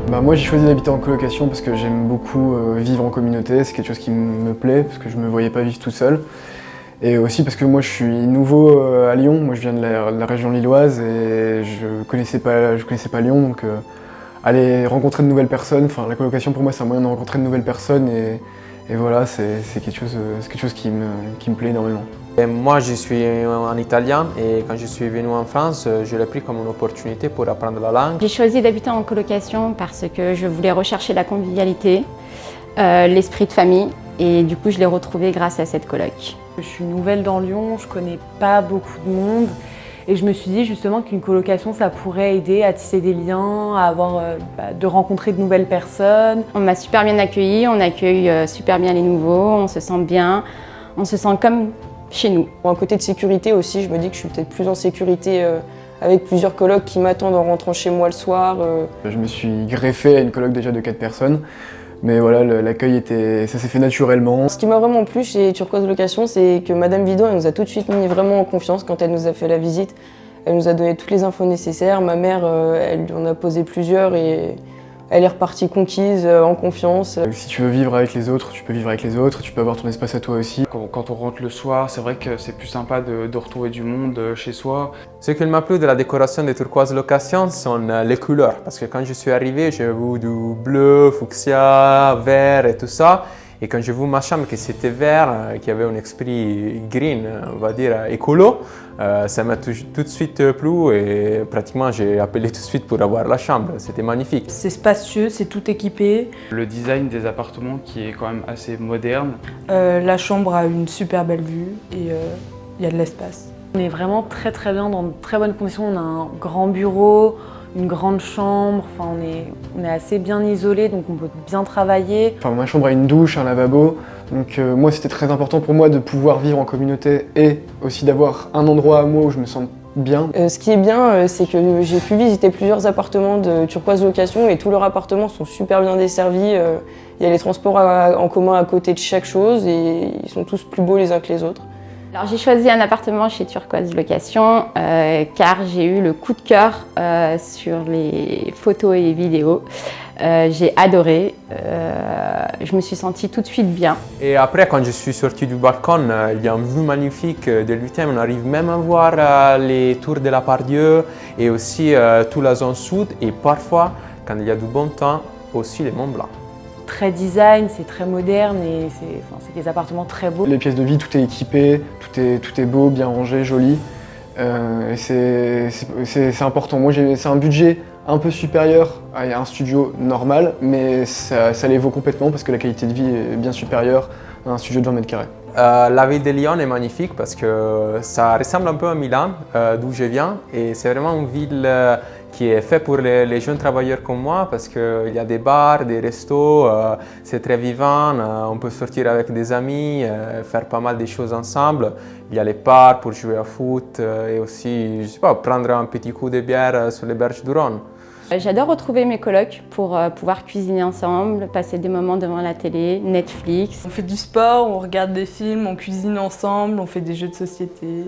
Moi j'ai choisi d'habiter en colocation parce que j'aime beaucoup vivre en communauté, c'est quelque chose qui me plaît parce que je me voyais pas vivre tout seul. Et aussi parce que moi je suis nouveau à Lyon, moi je viens de la région lilloise et je connaissais pas Lyon, donc aller rencontrer de nouvelles personnes, enfin la colocation pour moi c'est un moyen de rencontrer de nouvelles personnes et voilà, c'est quelque chose qui me plaît énormément. Et moi, je suis un Italien et quand je suis venu en France, je l'ai pris comme une opportunité pour apprendre la langue. J'ai choisi d'habiter en colocation parce que je voulais rechercher la convivialité, l'esprit de famille et du coup je l'ai retrouvé grâce à cette coloc. Je suis nouvelle dans Lyon, je connais pas beaucoup de monde et je me suis dit justement qu'une colocation ça pourrait aider à tisser des liens, à de rencontrer de nouvelles personnes. On m'a super bien accueillie, on accueille super bien les nouveaux, on se sent bien, on se sent comme chez nous. Un côté de sécurité aussi, je me dis que je suis peut-être plus en sécurité avec plusieurs colocs qui m'attendent en rentrant chez moi le soir. Je me suis greffé à une coloc déjà de 4 personnes, mais voilà, l'accueil ça s'est fait naturellement. Ce qui m'a vraiment plu chez Turquoise Location, c'est que Madame Vidon, elle nous a tout de suite mis vraiment en confiance quand elle nous a fait la visite. Elle nous a donné toutes les infos nécessaires. Ma mère, elle lui en a posé plusieurs et elle est repartie conquise, en confiance. Si tu veux vivre avec les autres, tu peux vivre avec les autres, tu peux avoir ton espace à toi aussi. Quand on rentre le soir, c'est vrai que c'est plus sympa de retrouver du monde chez soi. Ce qui m'a plu de la décoration de Turquoise Location sont les couleurs. Parce que quand je suis arrivé, j'ai vu du bleu, fuchsia, vert et tout ça. Et quand j'ai vu ma chambre que c'était vert, qui avait un esprit green, on va dire écolo, ça m'a tout de suite plu et pratiquement j'ai appelé tout de suite pour avoir la chambre. C'était magnifique. C'est spacieux, c'est tout équipé. Le design des appartements qui est quand même assez moderne. La chambre a une super belle vue et il y a de l'espace. On est vraiment très bien, dans de très bonnes conditions. On a un grand bureau, une grande chambre, enfin, on est assez bien isolé donc on peut bien travailler. Enfin, ma chambre a une douche, un lavabo, donc moi c'était très important pour moi de pouvoir vivre en communauté et aussi d'avoir un endroit à moi où je me sens bien. Ce qui est bien, c'est que j'ai pu visiter plusieurs appartements de Turquoise Location et tous leurs appartements sont super bien desservis. Il y a les transports en commun à côté de chaque chose et ils sont tous plus beaux les uns que les autres. Alors j'ai choisi un appartement chez Turquoise Location car j'ai eu le coup de cœur sur les photos et les vidéos. J'ai adoré, je me suis sentie tout de suite bien. Et après, quand je suis sorti du balcon, il y a une vue magnifique de l'UTM. On arrive même à voir les tours de la Part-Dieu et aussi toute la zone sud. Et parfois, quand il y a du bon temps, aussi les Monts Blancs. Très design, c'est très moderne et c'est des appartements très beaux. Les pièces de vie, tout est équipé, tout est beau, bien rangé, joli. Et c'est important. Moi, c'est un budget un peu supérieur à un studio normal, mais ça les vaut complètement parce que la qualité de vie est bien supérieure à un studio de 20 mètres carrés. La ville de Lyon est magnifique parce que ça ressemble un peu à Milan, d'où je viens. Et c'est vraiment une ville qui est faite pour les jeunes travailleurs comme moi parce qu'il y a des bars, des restos, c'est très vivant, on peut sortir avec des amis, faire pas mal de choses ensemble. Il y a les parcs pour jouer au foot et aussi, je sais pas, prendre un petit coup de bière sur les berges du Rhône. J'adore retrouver mes colocs pour pouvoir cuisiner ensemble, passer des moments devant la télé, Netflix. On fait du sport, on regarde des films, on cuisine ensemble, on fait des jeux de société.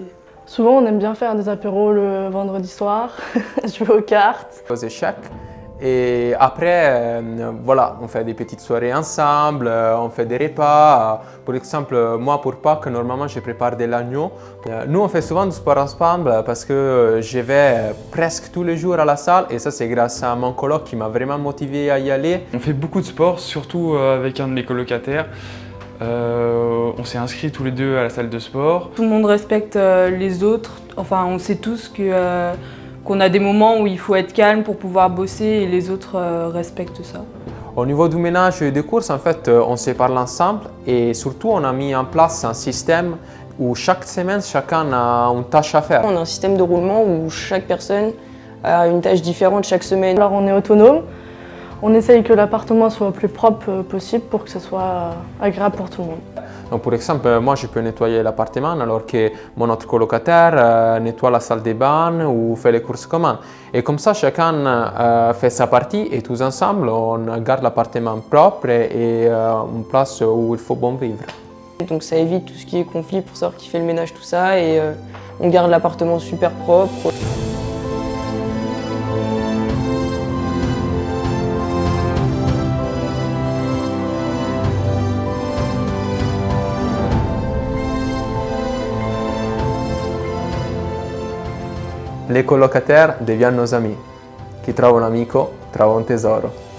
Souvent, on aime bien faire des apéros le vendredi soir, jouer aux cartes. Aux échecs. Et après, voilà, on fait des petites soirées ensemble, on fait des repas. Par exemple, moi pour Pâques, normalement je prépare de l'agneau. Nous on fait souvent du sport ensemble parce que je vais presque tous les jours à la salle et ça c'est grâce à mon coloc qui m'a vraiment motivé à y aller. On fait beaucoup de sport, surtout avec un de mes colocataires. On s'est inscrits tous les deux à la salle de sport. Tout le monde respecte les autres, enfin on sait tous qu'on a des moments où il faut être calme pour pouvoir bosser et les autres respectent ça. Au niveau du ménage et des courses, en fait, on se parle ensemble et surtout on a mis en place un système où chaque semaine, chacun a une tâche à faire. On a un système de roulement où chaque personne a une tâche différente chaque semaine. Alors on est autonome, on essaye que l'appartement soit le plus propre possible pour que ce soit agréable pour tout le monde. Donc, par exemple, moi je peux nettoyer l'appartement alors que mon autre colocataire nettoie la salle de bain ou fait les courses communes. Et comme ça, chacun fait sa partie et tous ensemble, on garde l'appartement propre et une place où il faut bon vivre. Donc ça évite tout ce qui est conflit pour savoir qui fait le ménage, tout ça, et on garde l'appartement super propre. les colocataires deviennent nos amis. Chi trova un amico trova un tesoro.